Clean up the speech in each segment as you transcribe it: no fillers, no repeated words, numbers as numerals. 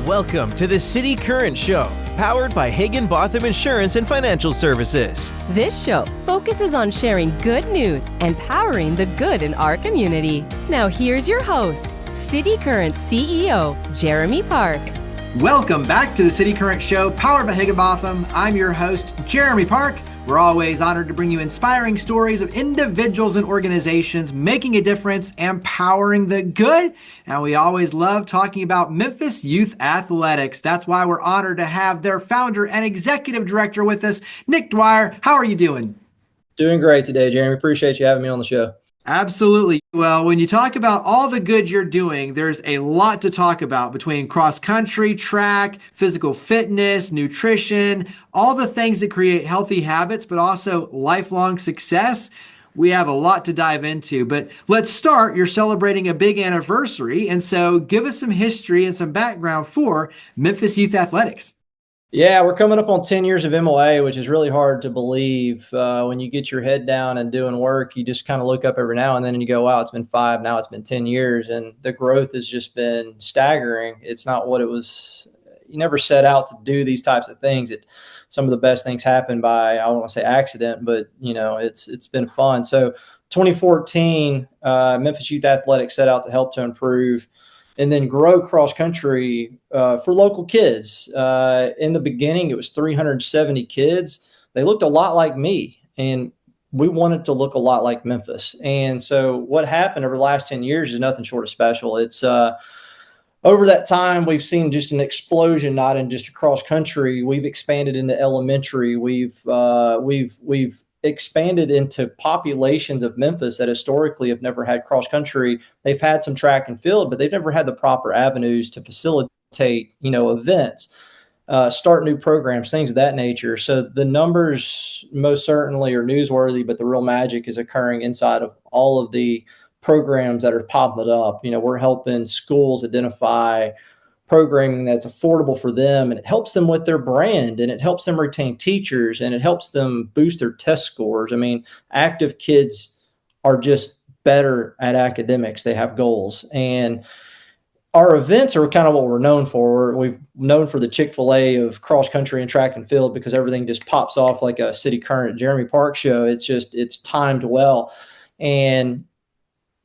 Welcome to the City Current Show, powered by Hagen-Botham Insurance and Financial Services. This show focuses on sharing good news and powering the good in our community. Now here's your host, City Current CEO, Jeremy Park. Welcome back to the City Current Show, powered by Hagen-Botham. I'm your host, Jeremy Park. We're always honored to bring you inspiring stories of individuals and organizations making a difference and powering the good. And we always love talking about Memphis Youth Athletics. That's why we're honored to have their founder and executive director with us, Nick Dwyer. How are you doing? Doing great today, Jeremy. Appreciate you having me on the show. Absolutely. Well, when you talk about all the good you're doing, there's a lot to talk about between cross country, track, physical fitness, nutrition, all the things that create healthy habits, but also lifelong success. We have a lot to dive into, but let's start. You're celebrating a big anniversary. And so give us some history and some background for Memphis Youth Athletics. Yeah, we're coming up on 10 years of MOA, which is really hard to believe. When you get your head down and doing work, you just kind of look up every now and then and you go, wow, it's been 5, now it's been 10 years. And the growth has just been staggering. It's not what it was. You never set out to do these types of things. Some of the best things happen by, I don't want to say accident, but it's been fun. So 2014, Memphis Youth Athletics set out to help to improve and then grow cross country for local kids. In the beginning, it was 370 kids. They looked a lot like me, and we wanted to look a lot like Memphis. And so what happened over the last 10 years is nothing short of special. It's over that time, we've seen just an explosion, not in just cross country. We've expanded into elementary. We've expanded into populations of Memphis that historically have never had cross country. They've had some track and field, but they've never had the proper avenues to facilitate, events, start new programs, things of that nature. So the numbers most certainly are newsworthy, but the real magic is occurring inside of all of the programs that are popping up. We're helping schools identify programming that's affordable for them, and it helps them with their brand, and it helps them retain teachers, and it helps them boost their test scores. I mean, active kids are just better at academics. They have goals, and our events are kind of what we're known for. We've known for the Chick-fil-A of cross country and track and field because everything just pops off like a City Current Jeremy Park show. It's timed well. And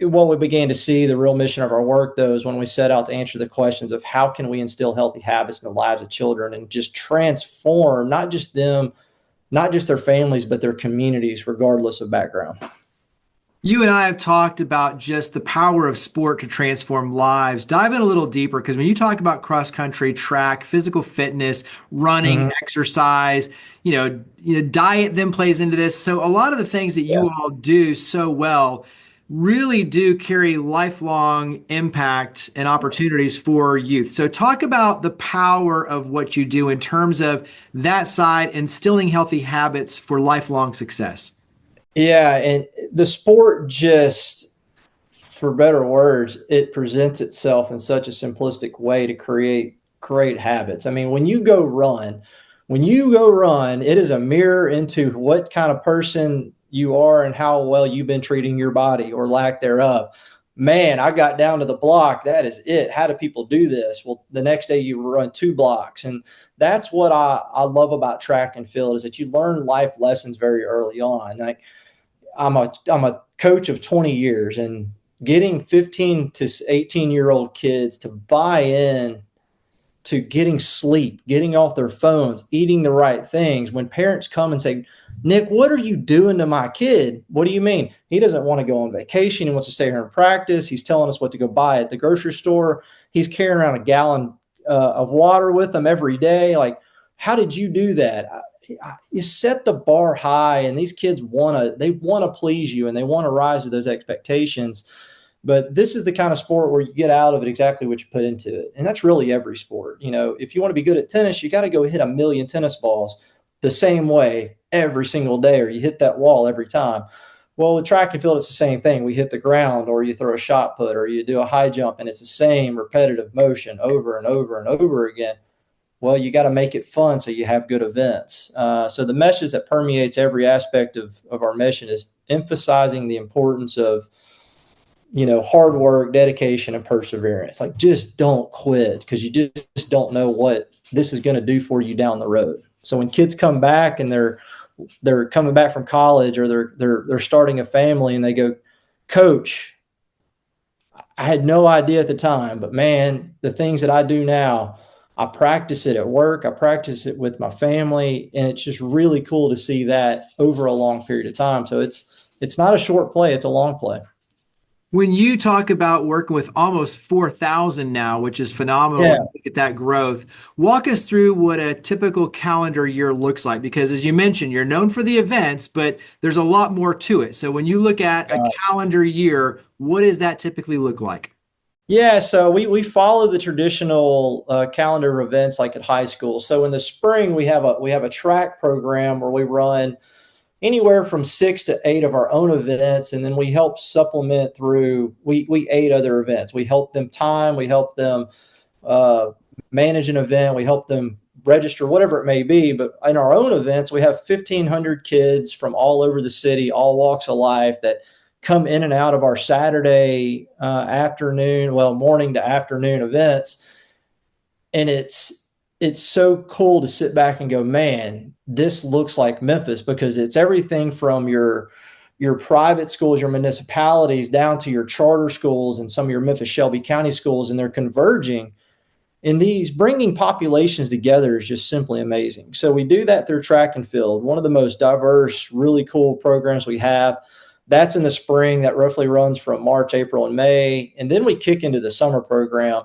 what we began to see, the real mission of our work, though, is when we set out to answer the questions of how can we instill healthy habits in the lives of children and just transform not just them, not just their families, but their communities, regardless of background. You and I have talked about just the power of sport to transform lives. Dive in a little deeper, because when you talk about cross country, track, physical fitness, running, exercise, diet then plays into this. So a lot of the things that you all do so well really do carry lifelong impact and opportunities for youth. So talk about the power of what you do in terms of that side, instilling healthy habits for lifelong success. Yeah, and the sport just, for better words, it presents itself in such a simplistic way to create habits. I mean, when you go run, it is a mirror into what kind of person you are and how well you've been treating your body or lack thereof. Man, I got down to the block. That is it. How do people do this? Well, the next day you run 2 blocks. And that's what I love about track and field, is that you learn life lessons very early on. Like I'm a coach of 20 years, and getting 15 to 18-year-old kids to buy in to getting sleep, getting off their phones, eating the right things. When parents come and say, Nick, what are you doing to my kid? What do you mean? He doesn't want to go on vacation. He wants to stay here and practice. He's telling us what to go buy at the grocery store. He's carrying around a gallon of water with him every day. Like, how did you do that? You set the bar high, and these kids want to please you, and they want to rise to those expectations. But this is the kind of sport where you get out of it exactly what you put into it. And that's really every sport. If you want to be good at tennis, you got to go hit 1,000,000 tennis balls the same way every single day, or you hit that wall every time. Well, with track and field, it's the same thing. We hit the ground, or you throw a shot put, or you do a high jump, and it's the same repetitive motion over and over and over again. Well, you got to make it fun so you have good events. So the message that permeates every aspect of our mission is emphasizing the importance of hard work, dedication, and perseverance. Like, just don't quit, because you just don't know what this is going to do for you down the road. So when kids come back and they're coming back from college, or they're starting a family, and they go, "Coach, I had no idea at the time, but man, the things that I do now, I practice it at work, I practice it with my family," and it's just really cool to see that over a long period of time. So it's not a short play, it's a long play. When you talk about working with almost 4,000 now, which is phenomenal, Yeah. to look at that growth, walk us through what a typical calendar year looks like. Because as you mentioned, you're known for the events, but there's a lot more to it. So when you look at a calendar year, what does that typically look like? Yeah, so we follow the traditional calendar of events like at high school. So in the spring, we have a track program where we run anywhere from 6 to 8 of our own events, and then we help supplement through we 8 other events. We help them time, we help them manage an event, we help them register, whatever it may be. But in our own events, we have 1,500 kids from all over the city, all walks of life, that come in and out of our Saturday morning to afternoon events. And it's so cool to sit back and go, man, this looks like Memphis, because it's everything from your private schools, your municipalities, down to your charter schools and some of your Memphis Shelby County schools, and they're converging. And these bringing populations together is just simply amazing. So we do that through track and field, one of the most diverse, really cool programs we have. That's in the spring. That roughly runs from March, April, and May. And then we kick into the summer program.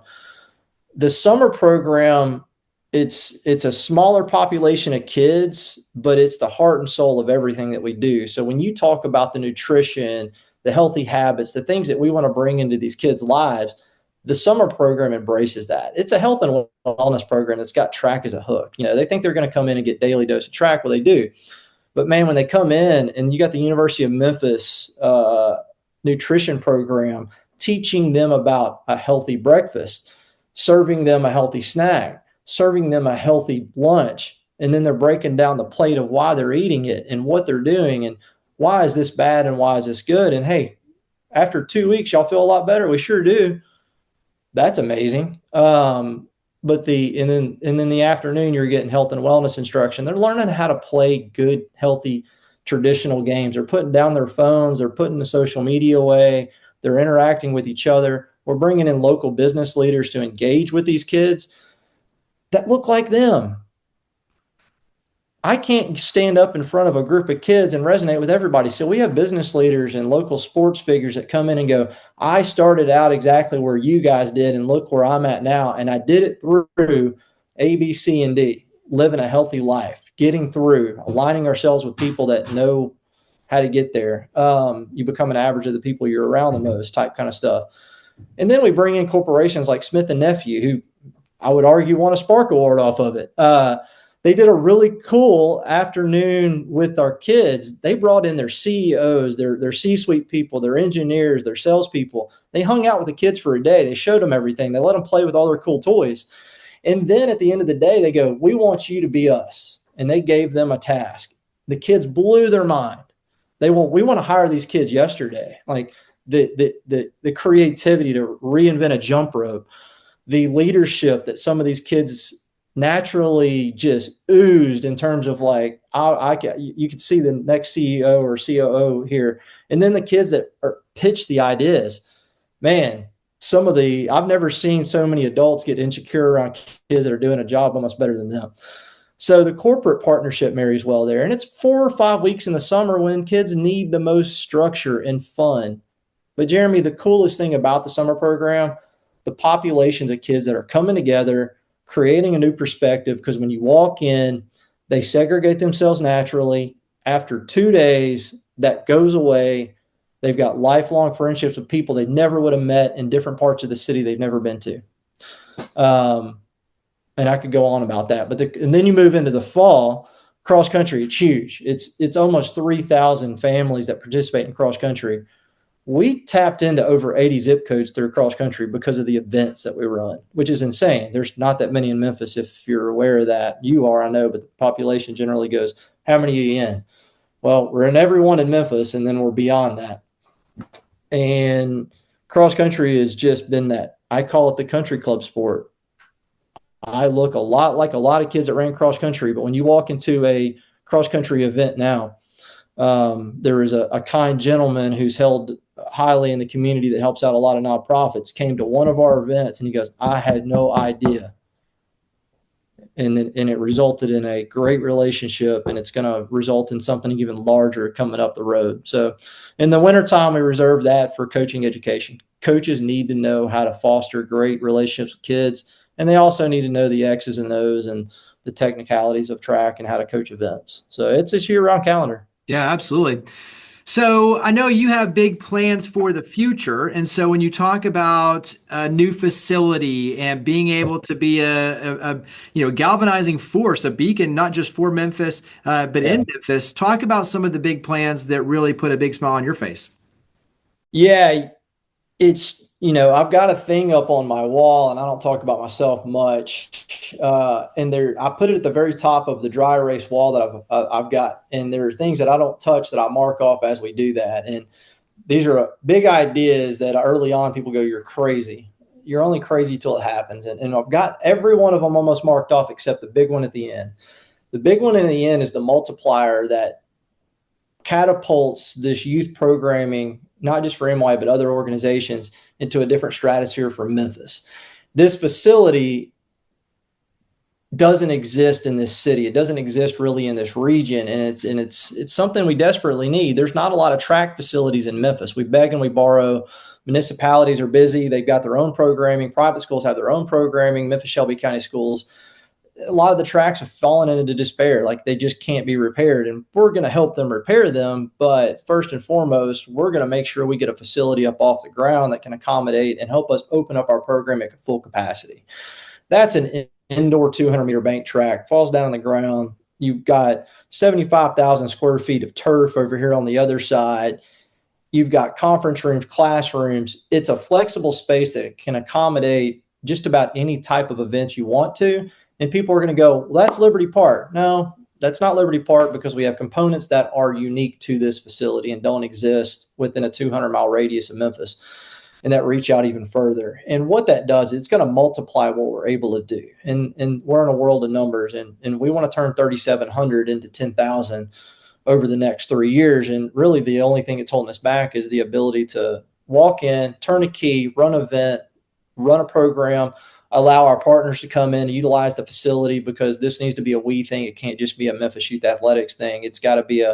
The summer program, it's a smaller population of kids, but it's the heart and soul of everything that we do. So when you talk about the nutrition, the healthy habits, the things that we want to bring into these kids' lives, the summer program embraces that. It's a health and wellness program that's got track as a hook. They think they're going to come in and get daily dose of track. Well, they do. But man, when they come in, and you got the University of Memphis nutrition program teaching them about a healthy breakfast, serving them a healthy snack, serving them a healthy lunch, and then they're breaking down the plate of why they're eating it and what they're doing and why is this bad and why is this good. And hey, after 2 weeks, y'all feel a lot better. We sure do. That's amazing. But then the afternoon, you're getting health and wellness instruction. They're learning how to play good, healthy, traditional games. They're putting down their phones. They're putting the social media away. They're interacting with each other. We're bringing in local business leaders to engage with these kids that look like them. I can't stand up in front of a group of kids and resonate with everybody. So we have business leaders and local sports figures that come in and go, I started out exactly where you guys did, and look where I'm at now. And I did it through A, B, C, and D, living a healthy life, getting through, aligning ourselves with people that know how to get there. You become an average of the people you're around the most, type kind of stuff. And then we bring in corporations like Smith & Nephew, who I would argue won a Spark Award off of it. They did a really cool afternoon with our kids. They brought in their CEOs, their C-suite people, their engineers, their salespeople. They hung out with the kids for a day. They showed them everything. They let them play with all their cool toys. And then at the end of the day, they go, we want you to be us. And they gave them a task. The kids blew their mind. We want to hire these kids yesterday. Like the creativity to reinvent a jump rope, the leadership that some of these kids naturally just oozed in terms of like, you could see the next CEO or COO here. And then the kids that pitch the ideas, man, I've never seen so many adults get insecure around kids that are doing a job almost better than them. So the corporate partnership marries well there. And it's 4 or 5 weeks in the summer when kids need the most structure and fun. But Jeremy, the coolest thing about the summer program, the populations of kids that are coming together, creating a new perspective, because when you walk in, they segregate themselves naturally. After 2 days, that goes away. They've got lifelong friendships with people they never would have met in different parts of the city they've never been to. And I could go on about that. And then you move into the fall, cross country, it's huge. It's almost 3,000 families that participate in cross country. We tapped into over 80 zip codes through cross country because of the events that we run, which is insane. There's not that many in Memphis, if you're aware of that. You are, I know, but the population generally goes, how many are you in? Well, we're in every one in Memphis, and then we're beyond that. And cross country has just been that. I call it the country club sport. I look a lot like a lot of kids that ran cross country, but when you walk into a cross country event now, there is a kind gentleman who's held highly in the community that helps out a lot of nonprofits, came to one of our events and he goes, I had no idea. And it resulted in a great relationship, and it's going to result in something even larger coming up the road. So in the wintertime, we reserve that for coaching education. Coaches need to know how to foster great relationships with kids, and they also need to know the X's and O's and the technicalities of track and how to coach events. So it's a year-round calendar. Yeah, absolutely. So I know you have big plans for the future. And so when you talk about a new facility and being able to be a galvanizing force, a beacon, not just for Memphis, but in Memphis, talk about some of the big plans that really put a big smile on your face. Yeah, it's, I've got a thing up on my wall, and I don't talk about myself much. And I put it at the very top of the dry erase wall that I've got. And there are things that I don't touch that I mark off as we do that. And these are big ideas that early on people go, you're crazy. You're only crazy till it happens. And I've got every one of them almost marked off except the big one at the end. The big one in the end is the multiplier that catapults this youth programming, not just for MY, but other organizations, into a different stratosphere for Memphis. This facility doesn't exist in this city. It doesn't exist really in this region. And it's something we desperately need. There's not a lot of track facilities in Memphis. We beg and we borrow. Municipalities are busy. They've got their own programming. Private schools have their own programming. Memphis Shelby County schools, a lot of the tracks have fallen into despair. Like they just can't be repaired, and we're going to help them repair them. But first and foremost, we're going to make sure we get a facility up off the ground that can accommodate and help us open up our program at full capacity. That's an indoor 200-meter bank track, falls down on the ground. You've got 75,000 square feet of turf over here on the other side. You've got conference rooms, classrooms. It's a flexible space that can accommodate just about any type of events you want to. And people are going to go, well, that's Liberty Park. No, that's not Liberty Park, because we have components that are unique to this facility and don't exist within a 200-mile radius of Memphis, and that reach out even further. And what that does, it's going to multiply what we're able to do. And we're in a world of numbers, and we want to turn 3,700 into 10,000 over the next 3 years. And really the only thing that's holding us back is the ability to walk in, turn a key, run an event, run a program, allow our partners to come in and utilize the facility, because this needs to be a we thing. It can't just be a Memphis Youth Athletics thing. It's got to be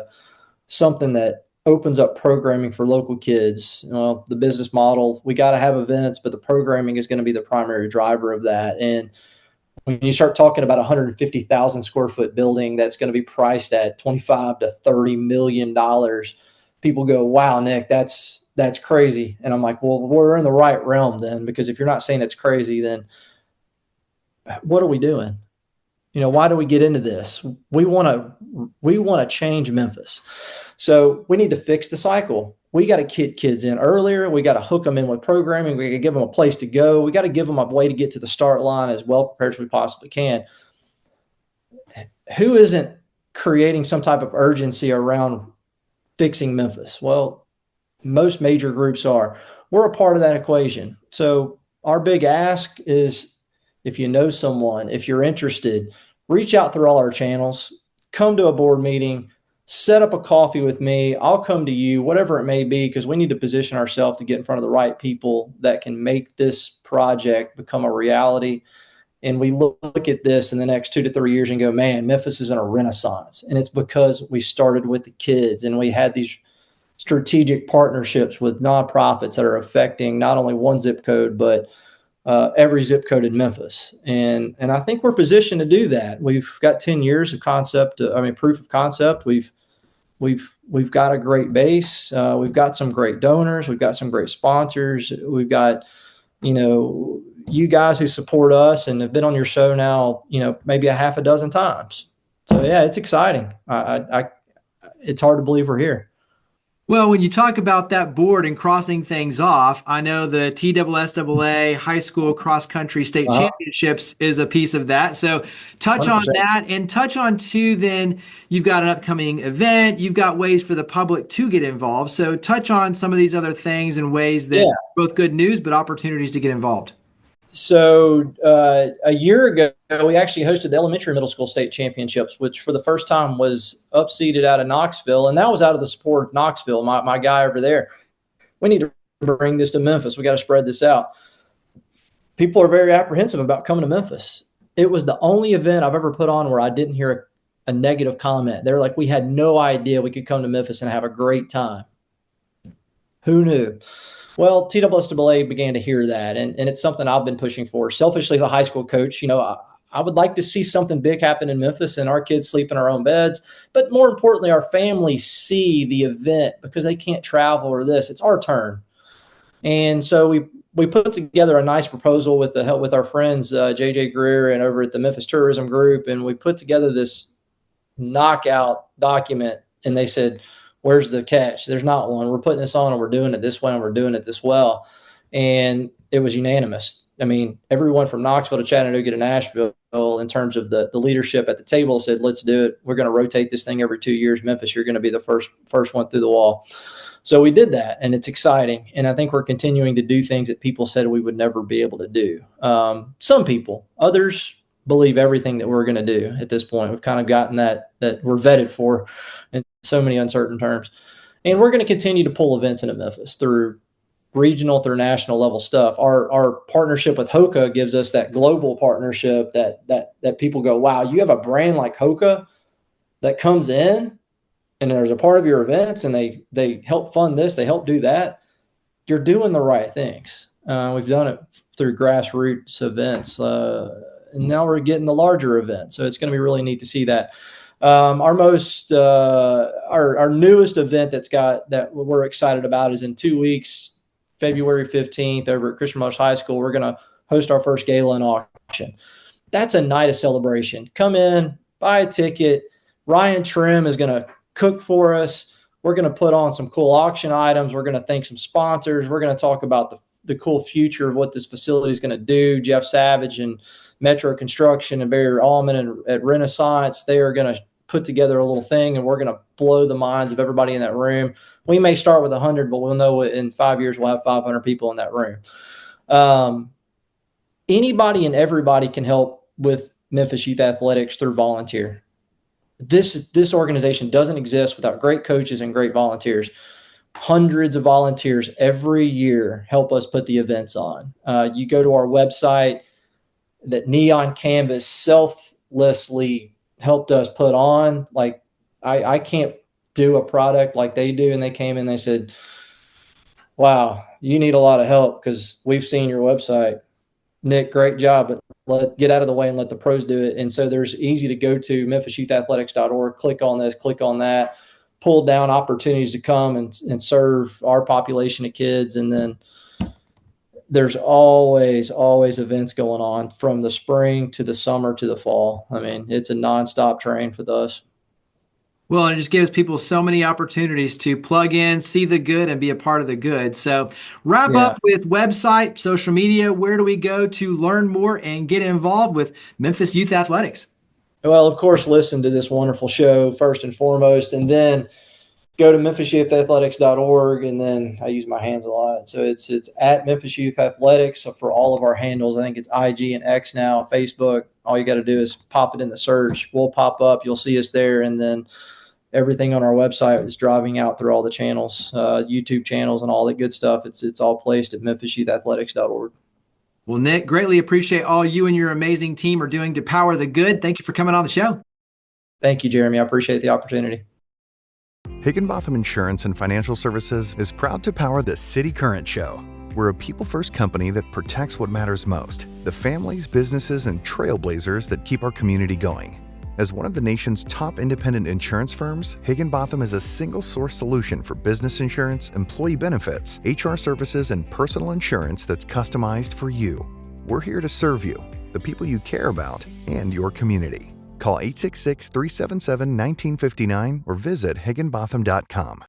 something that opens up programming for local kids. The business model, we got to have events, but the programming is going to be the primary driver of that. And when you start talking about 150,000 square foot building that's going to be priced at $25 to $30 million, people go, wow, Nick, that's crazy. And I'm like, well, we're in the right realm then, because if you're not saying it's crazy, then what are we doing? Why do we get into this? We want to change Memphis. So we need to fix the cycle. We got to get kids in earlier. We got to hook them in with programming. We got to give them a place to go. We got to give them a way to get to the start line as well prepared as we possibly can. Who isn't creating some type of urgency around fixing Memphis? Well, most major groups are. We're a part of that equation. So our big ask is, if you know someone, if you're interested, reach out through all our channels, come to a board meeting, set up a coffee with me. I'll come to you, whatever it may be, because we need to position ourselves to get in front of the right people that can make this project become a reality. And we look at this in the next 2 to 3 years and go, man, Memphis is in a renaissance. And it's because we started with the kids, and we had these strategic partnerships with nonprofits that are affecting not only one zip code, but every zip code in Memphis. And I think we're positioned to do that. We've got 10 years of proof of concept. We've got a great base. We've got some great donors. We've got some great sponsors. We've got, you guys who support us and have been on your show now, maybe a half a dozen times. So yeah, it's exciting. It's hard to believe we're here. Well, when you talk about that board and crossing things off, I know the TSSAA high school cross country state Uh-huh. championships is a piece of that. So touch on 100%. that and touch on too, then you've got an upcoming event, you've got ways for the public to get involved. So touch on some of these other things and ways that Yeah. both good news, but opportunities to get involved. So a year ago, we actually hosted the elementary middle school state championships, which for the first time was upseeded out of Knoxville. And that was out of the support of Knoxville, my guy over there. We need to bring this to Memphis. We got to spread this out. People are very apprehensive about coming to Memphis. It was the only event I've ever put on where I didn't hear a negative comment. They're like, we had no idea we could come to Memphis and have a great time. Who knew? Well, TSSAA began to hear that, and it's something I've been pushing for. Selfishly, as a high school coach, I would like to see something big happen in Memphis and our kids sleep in our own beds. But more importantly, our families see the event because they can't travel or this. It's our turn. And so we put together a nice proposal with the help with our friends, JJ Greer and over at the Memphis Tourism Group. And we put together this knockout document, and they said, where's the catch? There's not one. We're putting this on and we're doing it this way and we're doing it this well. And it was unanimous. I mean, everyone from Knoxville to Chattanooga to Nashville, in terms of the leadership at the table, said, let's do it. We're going to rotate this thing every 2 years. Memphis, you're going to be the first one through the wall. So we did that, and it's exciting. And I think we're continuing to do things that people said we would never be able to do. Some people, others believe everything that we're going to do at this point. We've kind of gotten that we're vetted for in so many uncertain terms. And we're going to continue to pull events into Memphis through regional, through national level stuff. Our partnership with Hoka gives us that global partnership that people go, wow, you have a brand like Hoka that comes in and there's a part of your events and they help fund this, they help do that. You're doing the right things. We've done it through grassroots events, and now we're getting the larger events. So it's going to be really neat to see that. Our newest event that we're excited about is in 2 weeks, February 15th over at Christian Mothers High School. We're going to host our first gala and auction. That's a night of celebration. Come in, buy a ticket. Ryan Trim is going to cook for us. We're going to put on some cool auction items. We're going to thank some sponsors. We're going to talk about the cool future of what this facility is going to do. Jeff Savage and Metro Construction and Barry Allman and at Renaissance, they are going to put together a little thing, and we're going to blow the minds of everybody in that room. We may start with 100, but we'll know in 5 years we'll have 500 people in that room. Anybody and everybody can help with Memphis Youth Athletics through volunteer. This organization doesn't exist without great coaches and great volunteers. Hundreds of volunteers every year help us put the events on. You go to our website, that neon canvas selflessly helped us put on. Like I can't do a product like they do. And they came in, they said, wow, you need a lot of help because we've seen your website. Nick, great job, but get out of the way and let the pros do it. And so there's easy to go to memphisyoutathletics.org, click on this, click on that, pull down opportunities to come and serve our population of kids. And then there's always events going on from the spring to the summer to the fall. I mean, it's a nonstop train for us. Well, it just gives people so many opportunities to plug in, see the good, and be a part of the good. So wrap up with website, social media. Where do we go to learn more and get involved with Memphis Youth Athletics? Well, of course, listen to this wonderful show first and foremost, and then go to memphisyoutathletics.org, and then I use my hands a lot. So it's at Memphis Youth Athletics. So for all of our handles, I think it's IG and X now, Facebook. All you got to do is pop it in the search. We'll pop up. You'll see us there. And then everything on our website is driving out through all the channels, YouTube channels and all that good stuff. It's all placed at memphisyoutathletics.org. Well, Nick, greatly appreciate all you and your amazing team are doing to power the good. Thank you for coming on the show. Thank you, Jeremy. I appreciate the opportunity. Higginbotham Insurance and Financial Services is proud to power the City Current Show. We're a people-first company that protects what matters most, the families, businesses, and trailblazers that keep our community going. As one of the nation's top independent insurance firms, Higginbotham is a single-source solution for business insurance, employee benefits, HR services, and personal insurance that's customized for you. We're here to serve you, the people you care about, and your community. Call 866-377-1959 or visit higginbotham.com.